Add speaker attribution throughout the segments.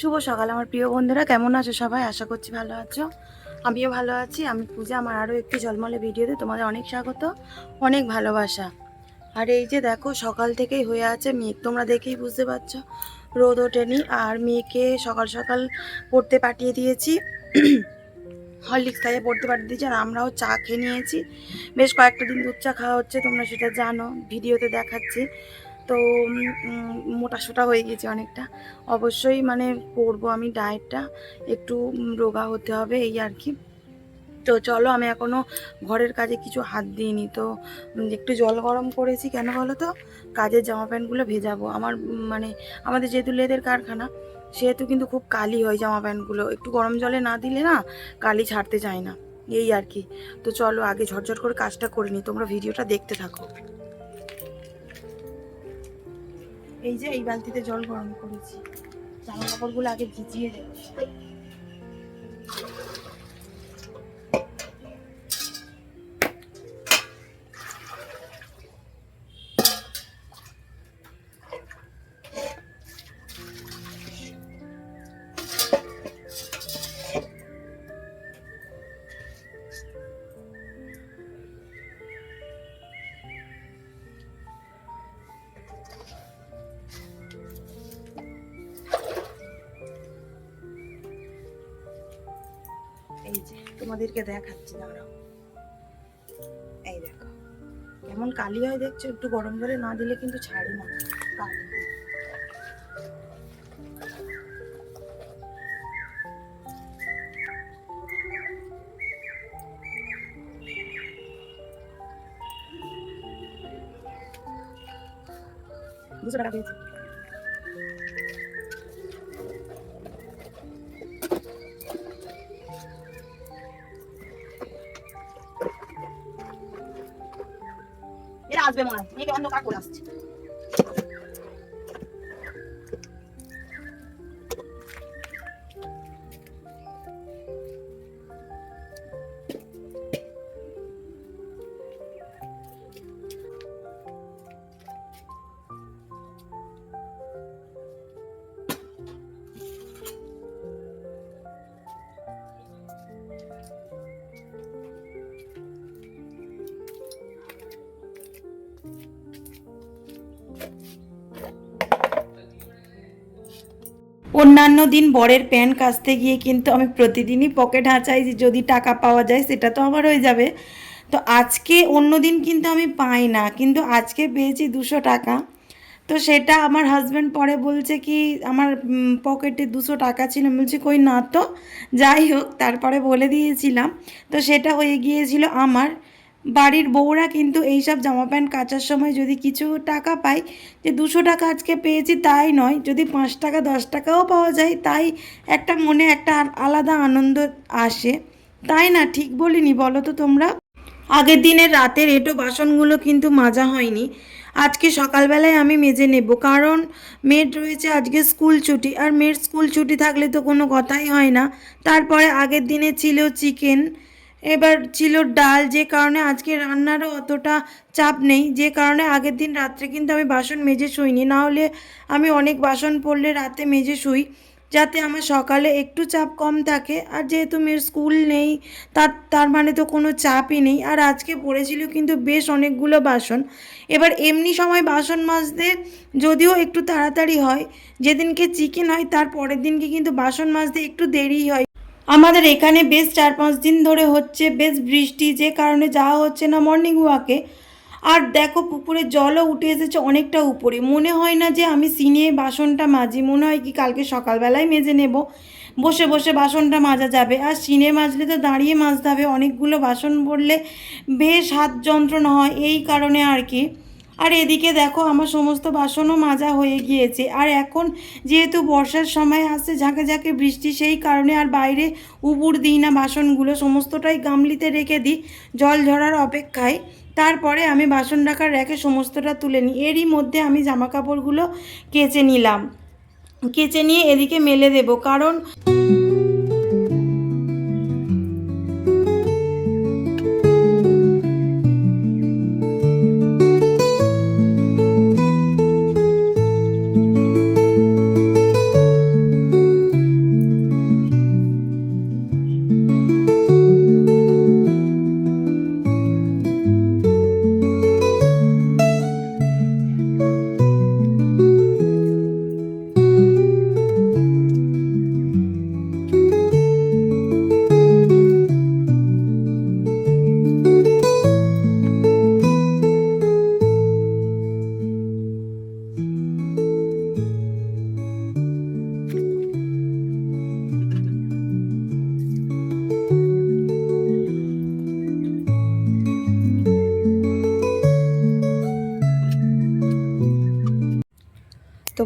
Speaker 1: শুভ সকাল আমার প্রিয় বন্ধুরা, কেমন আছো সবাই? আশা করছি ভালো আছো। আমিও ভালো আছি। আমি পূজা, আমার আরও একটি ঝলমলে ভিডিওতে তোমাদের অনেক স্বাগত, অনেক ভালোবাসা। আর এই যে দেখো, সকাল থেকেই হয়ে আছে মেঘ, তোমরা দেখেই বুঝতে পারছো রোদ ওঠেনি। আর মেয়েকে সকাল সকাল পড়তে পাঠিয়ে দিয়েছি, হরলিক্স খাইয়ে পড়তে পাঠিয়ে দিয়েছি। আর আমরাও চা খেয়ে নিয়েছি। বেশ কয়েকটা দিন দুধ চা খাওয়া হচ্ছে, তোমরা সেটা জানো, ভিডিওতে দেখাচ্ছি। তো মোটাসোটা হয়ে গেছে অনেকটা। অবশ্যই মানে করবো আমি ডায়েটটা, একটু রোগা হতে হবে এই আর কি। তো চলো, আমি এখনও ঘরের কাজে কিছু হাত দিইনি। তো একটু জল গরম করেছি, কেন বলো তো, কাজের জামা প্যান্টগুলো ভেজাবো। আমার মানে আমাদের যেহেতু লেদের কারখানা, সেহেতু কিন্তু খুব কালি হয় জামা প্যান্টগুলো, একটু গরম জলে না দিলে না কালি ছাড়তে চায় না, এই আর কি। তো চলো আগে ঝটঝট করে কাজটা করে নিই, তোমরা ভিডিওটা দেখতে থাকো। এই যে এই বালতিতে জল গরম করেছি, জামা কাপড়গুলো আগে ভিজিয়ে দেবো। এই যে তোমাদেরকে দেখাচ্ছি, দাঁড়াও। এই দেখো কেমন কালি হয়, দেখছো? একটু গরম জলে না দিলে কিন্তু ছাড়ে না কালি। দুশো টাকা দিয়েছি। এরা আসবে মনে হয়, মেয়েকে অন্ধকার করে আসছে। অন্যান্য দিন বরের প্যান কাচতে গিয়ে কিন্তু আমি প্রতিদিনই পকেট হাঁচাই যে যদি টাকা পাওয়া যায় সেটা তো আমার হয়ে যাবে। তো আজকে অন্য দিন কিন্তু আমি পাই না, কিন্তু আজকে পেয়েছি 200 টাকা। তো সেটা আমার হাজব্যান্ড পরে বলছে কি আমার পকেটে 200 টাকা ছিল, বলছি কই না তো। যাই হোক, তারপরে বলে দিয়েছিলাম। তো সেটা হয়ে গিয়েছিল আমার। বাড়ির বউরা কিন্তু এইসব জামা প্যান্ট কাচার সময় যদি কিছু টাকা পাই, যে 200 টাকা আজকে পেয়েছি তাই নয়, যদি 5 টাকা 10 টাকাও পাওয়া যায়, তাই একটা মনে একটা আলাদা আনন্দ আসে। তাই না? ঠিক বলিনি বলো তো তোমরা? আগের দিনের রাতের এঁটো বাসনগুলো কিন্তু মাজা হয়নি, আজকে সকালবেলায় আমি মেজে নেব। কারণ মেয়ের রয়েছে আজকে স্কুল ছুটি, আর মেয়ের স্কুল ছুটি থাকলে তো কোনো কথাই হয় না। তারপরে আগের দিনে ছিল চিকেন, এবার ছিল ডাল, যে কারণে আজকে রান্নারও অতটা চাপ নেই, যে কারণে আগের দিন রাত্রে কিন্তু আমি বাসন মেজে শুইনি। না হলে আমি অনেক বাসন পড়লে রাতে মেজে শুই, যাতে আমার সকালে একটু চাপ কম থাকে। আর যেহেতু মেয়ের স্কুল নেই, তার মানে তো কোনো চাপই নেই। আর আজকে পড়েছিল কিন্তু বেশ অনেকগুলো বাসন। এবার এমনি সময় বাসন মাজতে যদিও একটু তাড়াতাড়ি হয়, যেদিনকে চিকেন হয় তার পরের দিনকে কিন্তু বাসন মাজতে একটু দেরি হয়। আমাদের এখানে বেশ 4-5 দিন ধরে হচ্ছে বেশ বৃষ্টি, যে কারণে যাওয়া হচ্ছে না মর্নিং ওয়াকে। আর দেখো পুকুরের জলও উঠে এসেছে অনেকটা উপরে, মনে হয় না যে আমি সিনে বাসনটা মাজি, মনে হয় কি কালকে সকালবেলায় মেজে নেব, বসে বসে বাসনটা মাজা যাবে। আর সিনে মাজলে তো দাঁড়িয়ে মাজতে হবে, অনেকগুলো বাসন পড়লে বেশ হাত যন্ত্রণা হয়, এই কারণে আর কি। আর এদিকে দেখো আমার সমস্ত বাসনও মাজা হয়ে গিয়েছে। আর এখন যেহেতু বর্ষার সময় আসছে, ঝাঁকে ঝাঁকে বৃষ্টি, সেই কারণে আর বাইরে উপুড় দিই না, বাসনগুলো সমস্তটাই গামলিতে রেখে দিই জল ঝরার অপেক্ষায়। তারপরে আমি বাসন রাখার র্যাকে সমস্তটা তুলে নিই। এরই মধ্যে আমি জামা কাপড়গুলো কেচে নিলাম, কেচে নিয়ে এদিকে মেলে দেব। কারণ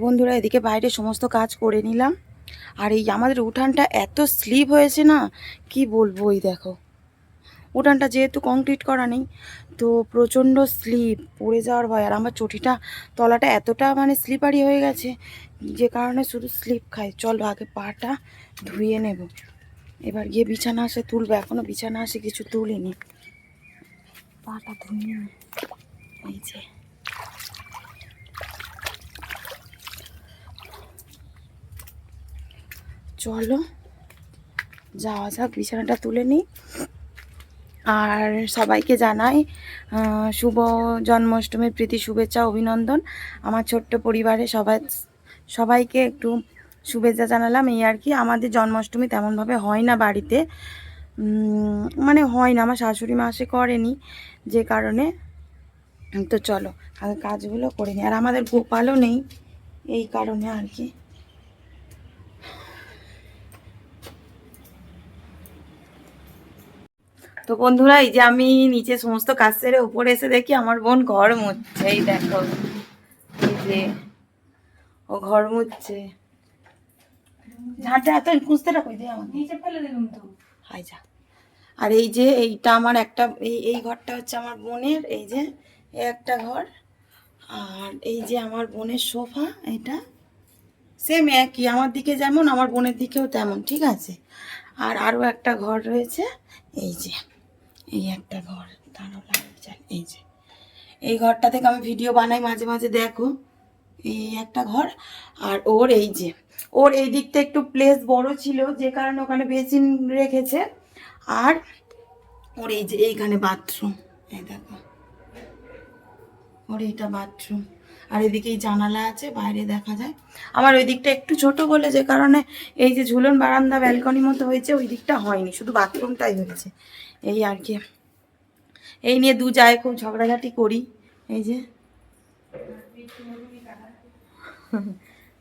Speaker 1: বন্ধুরা এদিকে বাইরে সমস্ত কাজ করে নিলাম। আর এই আমাদের উঠানটা এত স্লিপ হয়েছে না, কি বলবো। এই দেখো, উঠানটা যেহেতু কংক্রিট করা নেই, তো প্রচণ্ড স্লিপ, পড়ে যাওয়ার ভয়। আর আমার চটিটা তলাটা এতটা মানে স্লিপারি হয়ে গেছে, যে কারণে শুধু স্লিপ খায়। চলো আগে পাটা ধুয়ে নেব, এবার গিয়ে বিছানা আসে তুলবে। এখনও বিছানা আসে কিছু তুলিনি, পাটা ধুয়ে নি। এই যে চলো যাওয়া যাক, বিছানাটা তুলে নিই। আর সবাইকে জানাই শুভ জন্মাষ্টমীর প্রীতি শুভেচ্ছা অভিনন্দন। আমার ছোট্ট পরিবারে সবাইকে একটু শুভেচ্ছা জানালাম। এই আর কি, আমাদের জন্মাষ্টমী তেমনভাবে হয় না বাড়িতে, মানে হয় না, আমার শাশুড়ি মা সে করেনি, যে কারণে। তো চলো আগে কাজগুলো করে নিই। আর আমাদের গোপালও নেই, এই কারণে আর কি। তো বন্ধুরা, এই যে আমি নিচে সমস্ত কাজ সেরে উপরে এসে দেখি আমার বোন ঘর মুছছে। এই দেখো, এই যে ও ঘর মুছছে। ঝাঁটা এত কুঁচতে রাখো, দিয়ে আমাকে নিচে ফেলে দিলাম তো। হাই যা। আর এই যে এইটা আমার একটা, এই ঘরটা হচ্ছে আমার বোনের। এই যে একটা ঘর। আর এই যে আমার বোনের সোফা, এটা সেম একই, আমার দিকে যেমন আমার বোনের দিকেও তেমন, ঠিক আছে। আর আরও একটা ঘর রয়েছে, এই যে এই একটা ঘর, দাঁড়াও লাইট জ্বাল। এই যে এই ঘরটা থেকে আমি ভিডিও বানাই মাঝে মাঝে, দেখো। এই একটা ঘর। আর ওর এই যে, ওর এই দিকটা একটু প্লেস বড় ছিল, যে কারণে ওখানে বেসিন রেখেছে। আর ওর এই যে এইখানে বাথরুম, এই দেখো, ওর এইটা বাথরুম। আর এদিকে এই জানালা আছে, বাইরে দেখা যায়। আমার ওই দিকটা একটু ছোট বলে, যে কারণে এই যে ঝুলন বারান্দা ব্যালকনি মতো হয়েছে, ওই দিকটা হয়নি, শুধু বাথরুমটাই হয়েছে। এই আর কি, এই নিয়ে দু যায় খুব ঝগড়াঝাটি করি। এই যে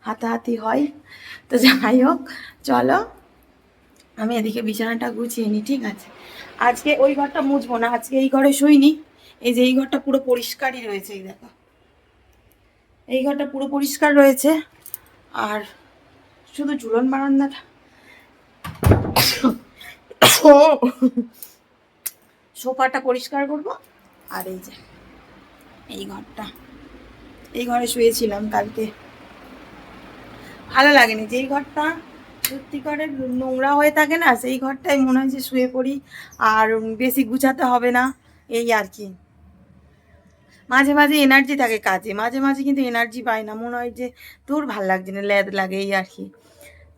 Speaker 1: হাতাহাতি হয়। তো যাই হোক, চলো আমি এদিকে বিছানাটা গুছিয়ে নিই, ঠিক আছে। আজকে ওই ঘরটা মুছবো না, আজকে এই ঘরে শুইনি। এই যে এই ঘরটা পুরো পরিষ্কারই রয়েছে, এই দেখো, এই ঘরটা পুরো পরিষ্কার রয়েছে। আর শুধু ঝুলন বারান্দাটা সোফাটা পরিষ্কার করব। আর এই যে এই ঘরটা, এই ঘরে শুয়েছিলাম কালকে, ভালো লাগেনি। যেই ঘরটা সত্যিকারের নোংরা হয়ে থাকে না, সেই ঘরটাই মনে হয় যে শুয়ে পড়ি, আর বেশি গুছাতে হবে না, এই আর কি। মাঝে মাঝে এনার্জি থাকে কাজে, মাঝে মাঝে কিন্তু এনার্জি পাই না, মনে হয় যে তোর ভাল লাগছে না, ল্যাদ লাগে, এই আর কি।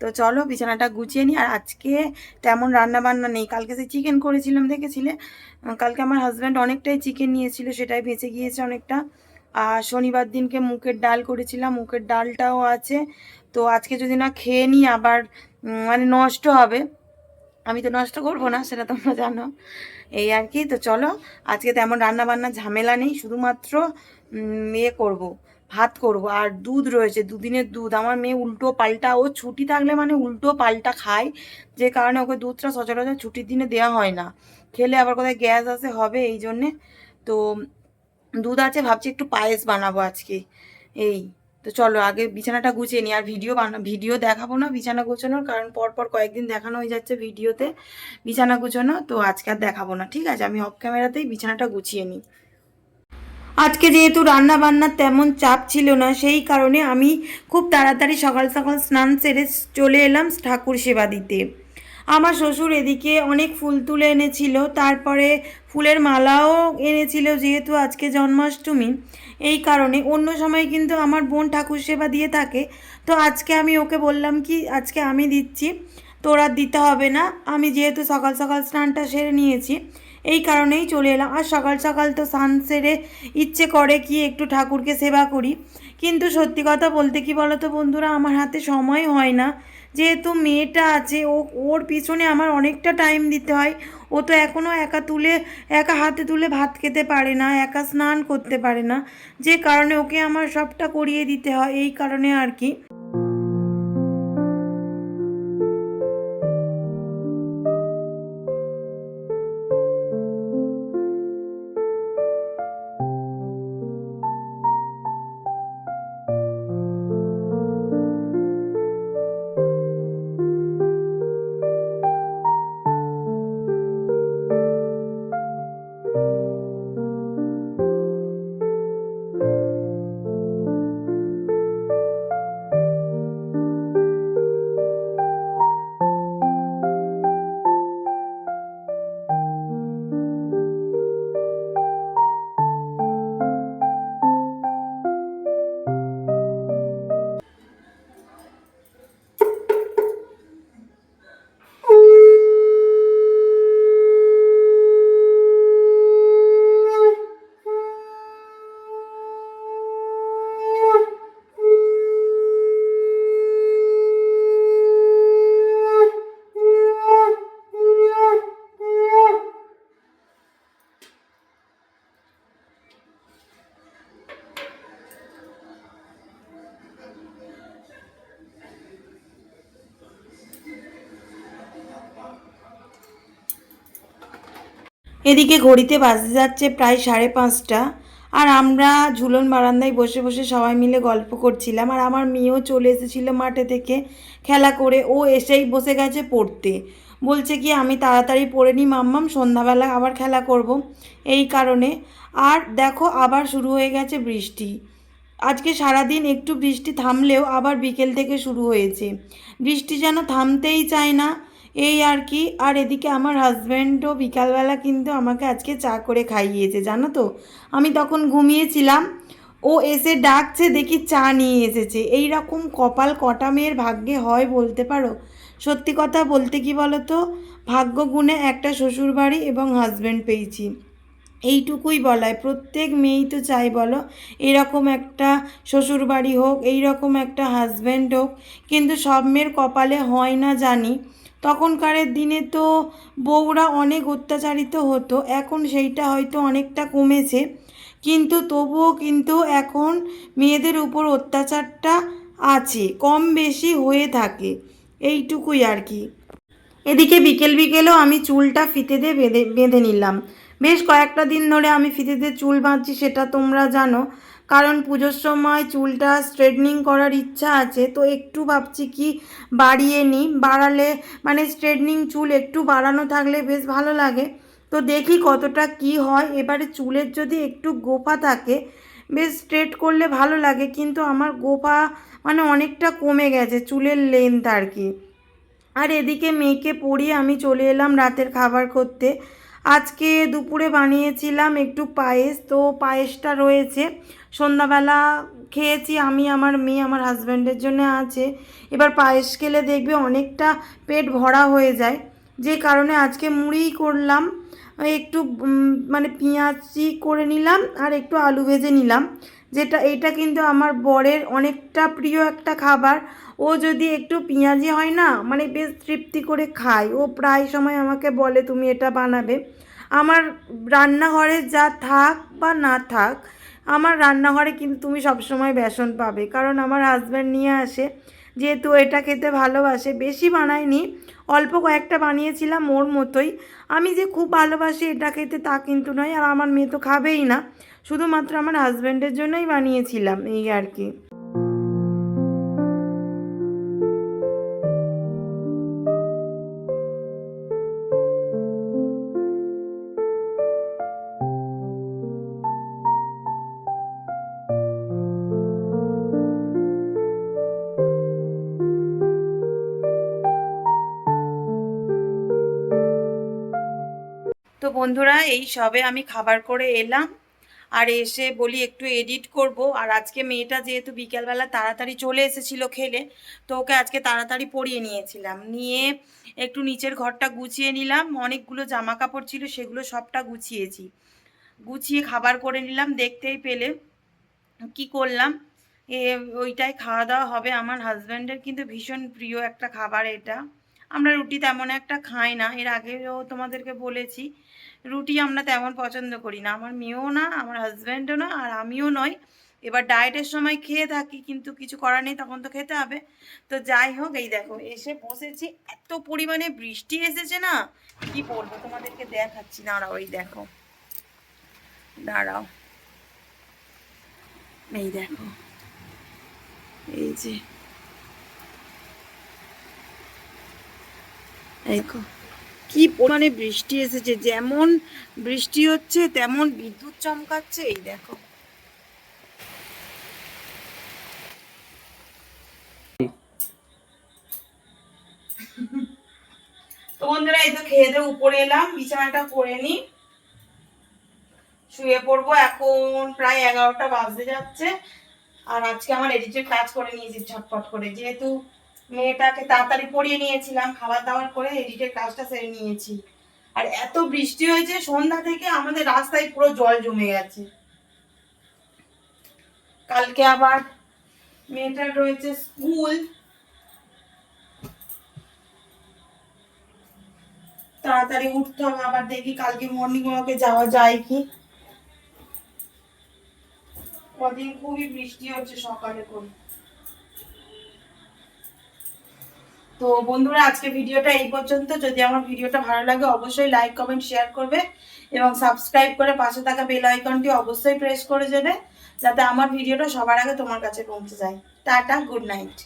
Speaker 1: তো চলো বিছানাটা গুছিয়ে নিই। আর আজকে তেমন রান্না বান্না নেই, কালকে সে চিকেন করেছিলাম দেখেছিলে। কালকে আমার হাজব্যান্ড অনেকটাই চিকেন নিয়েছিল, সেটাই বেঁচে গিয়েছে অনেকটা। আর শনিবার দিনকে মুগের ডাল করেছিলাম, মুগের ডালটাও আছে। তো আজকে যদি না খেয়ে নিই আবার মানে নষ্ট হবে। আমি তো নষ্ট করবো না, সেটা তোমরা জানো, এই আর কি। তো চলো আজকে তেমন রান্না বান্না ঝামেলা নেই, শুধুমাত্র ইয়ে করবো, ভাত করব। আর দুধ রয়েছে, দুদিনের দুধ। আমার মেয়ে উল্টো পাল্টা, ও ছুটি থাকলে মানে উল্টো পাল্টা খায়, যে কারণে ওকে দুধটা সচরাচর ছুটির দিনে দেওয়া হয় না, খেলে আবার কোথায় গ্যাস আসে হবে, এই জন্যে। তো দুধ আছে, ভাবছি একটু পায়েস বানাবো আজকে, এই। তো চলো আগে বিছানাটা গুছিয়ে নিই। আর ভিডিও দেখাবো না বিছানা গোছানোর, কারণ পরপর কয়েকদিন দেখানো হয়ে যাচ্ছে ভিডিওতে বিছানা গুছানো, তো আজকে আর দেখাবো না, ঠিক আছে। আমি অফ ক্যামেরাতেই বিছানাটা গুছিয়ে নিই। আজকে যেহেতু রান্না বান্নার তেমন চাপ ছিল না, সেই কারণে আমি খুব তাড়াতাড়ি সকাল সকাল স্নান সেরে চলে এলাম ঠাকুর সেবা দিতে। আমার শ্বশুর এদিকে অনেক ফুল তুলে এনেছিল, তারপরে ফুলের মালাও এনেছিল, যেহেতু আজকে জন্মাষ্টমী, এই কারণে। অন্য সময় কিন্তু আমার বোন ঠাকুর সেবা দিয়ে থাকে, তো আজকে আমি ওকে বললাম কি আজকে আমি দিচ্ছি, তোর আর দিতে হবে না, আমি যেহেতু সকাল সকাল স্নানটা সেরে নিয়েছি, এই কারণেই চলে এলাম। আর সকাল সকাল তো স্নান সেরে ইচ্ছে করে কি একটু ঠাকুরকে সেবা করি, কিন্তু সত্যি কথা বলতে কি বলো তো বন্ধুরা, আমার হাতে সময় হয় না, যেহেতু মেয়েটা আছে, ওর পিছনে আমার অনেকটা টাইম দিতে হয়। ও তো এখনও একা হাতে তুলে ভাত খেতে পারে না, একা স্নান করতে পারে না, যে কারণে ওকে আমার সবটা করিয়ে দিতে হয়, এই কারণে আর কি। এদিকে ঘড়িতে বাজতে যাচ্ছে প্রায় 5:30, আর আমরা ঝুলন বারান্দায় বসে বসে সবাই মিলে গল্প করছিলাম। আর আমার মেয়েও চলে এসেছিলো মাঠে থেকে খেলা করে, ও এসেই বসে গেছে পড়তে। বলছে কি আমি তাড়াতাড়ি পড়ে নিই মাম্মাম, সন্ধ্যাবেলা আবার খেলা করব, এই কারণে। আর দেখো আবার শুরু হয়ে গেছে বৃষ্টি। আজকে সারাদিন একটু বৃষ্টি থামলেও আবার বিকেল থেকে শুরু হয়েছে। বৃষ্টি যেন থামতেই চায় না, এই আর কি। আর এদিকে আমার হাজব্যান্ডও বিকালবেলা কিন্তু আমাকে আজকে চা করে খাইয়েছে, জানো তো। আমি তখন ঘুমিয়েছিলাম, ও এসে ডাকছে, দেখি চা নিয়ে এসেছে। এই রকম কপাল কটা মেয়ের ভাগ্যে হয় বলতে পারো। সত্যি কথা বলতে কি বলো তো, ভাগ্য গুণে একটা শ্বশুরবাড়ি এবং হাজব্যান্ড পেয়েছি, এইটুকুই বলায়। প্রত্যেক মেয়েই তো চাই বলো এরকম একটা শ্বশুরবাড়ি হোক, এই রকম একটা হাজব্যান্ড হোক, কিন্তু সব মেয়ের কপালে হয় না জানি। তখনকারের দিনে তো বউরা অনেক অত্যাচারিত হতো, এখন সেইটা হয়তো অনেকটা কমেছে, কিন্তু তবুও কিন্তু এখন মেয়েদের উপর অত্যাচারটা আছে, কম বেশি হয়ে থাকে, এইটুকুই আর কি। এদিকে বিকেল বিকেলেও আমি চুলটা ফিতে দিয়ে বেঁধে বেঁধে নিলাম। বেশ কয়েকটা দিন ধরে আমি ফিতে দিয়ে চুল বাঁধছি, সেটা তোমরা জানো। কারণ পুজোর সময় চুলটা স্ট্রেটনিং করার ইচ্ছা আছে, তো একটু ভাবছি কি বাড়িয়ে নিই, বাড়ালে মানে স্ট্রেটনিং চুল একটু বাড়ানো থাকলে বেশ ভালো লাগে। তো দেখি কতটা কি হয়। এবারে চুলের যদি একটু গোফা থাকে বেশ স্ট্রেট করলে ভালো লাগে, কিন্তু আমার গোফা মানে অনেকটা কমে গেছে চুলের লেন্থ আর কি। আর এদিকে মেয়েকে পড়িয়ে আমি চলে এলাম রাতের খাবার করতে। আজকে দুপুরে বানিয়েছিলাম একটু পায়েস, তো পায়েসটা রয়েছে, সন্ধ্যাবেলা খেয়েছি আমি, আমার মেয়ে, আমার হাজব্যান্ডের জন্য আছে। এবার পায়েস খেলে দেখবে অনেকটা পেট ভরা হয়ে যায়, যে কারণে আজকে মুড়িই করলাম। একটু মানে পেঁয়াজি করে নিলাম আর একটু আলু ভেজে নিলাম, যেটা এইটা কিন্তু আমার বরের অনেকটা প্রিয় একটা খাবার। ও যদি একটু পেঁয়াজি হয় না মানে বেশ তৃপ্তি করে খায়, ও প্রায় সময় আমাকে বলে তুমি এটা বানাবে। আমার রান্নাঘরে যা থাক বা না থাক, আমার রান্নাঘরে কিন্তু তুমি সবসময় বেসন পাবে, কারণ আমার হাজব্যান্ড নিয়ে আসে, যেহেতু এটা খেতে ভালোবাসে। বেশি বানাইনি, অল্প কয়েকটা বানিয়েছিলাম ওর মতোই। আমি যে খুব ভালোবাসি এটা খেতে তা কিন্তু নয়, আর আমার মেয়ে তো খাবেই না, শুধুমাত্র আমার হাজব্যান্ডের জন্যই বানিয়েছিলাম, এই আর কি। তো বন্ধুরা, এই সবে আমি খাবার করে এলাম, আর এসে বলি একটু এডিট করব। আর আজকে মেয়েটা যেহেতু বিকেলবেলা তাড়াতাড়ি চলে এসেছিল খেলে, তো ওকে আজকে তাড়াতাড়ি পরিয়ে নিয়েছিলাম, নিয়ে একটু নিচের ঘরটা গুছিয়ে নিলাম, অনেকগুলো জামা কাপড় ছিল সেগুলো সবটা গুছিয়েছি, গুছিয়ে খাবার করে নিলাম। দেখতেই পেলে কি করলাম, এ ওইটাই খাওয়া দাওয়া হবে। আমার হাজব্যান্ডের কিন্তু ভীষণ প্রিয় একটা খাবার এটা। আমরা রুটি তেমন একটা খাই না, এর আগেও তোমাদেরকে বলেছি, রুটি আমরা তেমন পছন্দ করি না, আমার মেয়েও না, আমার হাজব্যান্ডও না, আর আমিও নয়। এবার ডায়েটের সময় খেয়ে থাকি, কিন্তু কিছু করার নেই, তখন তো খেতে হবে। তো যাই হোক, এই দেখো এসে বসেছি, এত পরিমাণে বৃষ্টি এসেছে না, কি বলবো তোমাদেরকে, দেখাচ্ছি, দাঁড়াও, এই দেখো, দাঁড়াও, এই দেখো, এই যে দেখো কি পরিমাণে বৃষ্টি এসেছে, যেমন বৃষ্টি হচ্ছে তেমন বিদ্যুৎ চমকাচ্ছে, এই দেখো। তো বন্ধুরা, এই তো খেয়ে দিয়ে উপরে এলাম, বিছানাটা করে নি, শুয়ে পড়বো। এখন প্রায় 11টা বাজতে যাচ্ছে। আর আজকে আমার এডিটের কাজ করে নিয়েছি ঝটপট করে, যেহেতু মেয়েটাকে তাড়াতাড়ি পড়িয়ে নিয়েছিলাম, খাবার দাবার করে এডিটের কাজটা সেরে নিয়েছি। আর এত বৃষ্টি হয়েছে সন্ধ্যা থেকে, আমাদের রাস্তায় পুরো জল জমে গেছে। কালকে আবার মেয়েটার রয়েছে স্কুল, তাড়াতাড়ি উঠতে হবে। আবার দেখি কালকে মর্নিং ওয়াকে যাওয়া যায় কি। কদিন খুবই বৃষ্টি হচ্ছে সকালে করে। তো বন্ধুরা, আজকে ভিডিওটা এই পর্যন্ত। যদি আমার ভিডিওটা ভালো লাগে অবশ্যই লাইক কমেন্ট শেয়ার করবে এবং সাবস্ক্রাইব করে পাশে থাকা বেল আইকনটি অবশ্যই প্রেস করে দেবে, যাতে আমার ভিডিওটা সবার আগে তোমার কাছে পৌঁছে যায়। Tata, good night.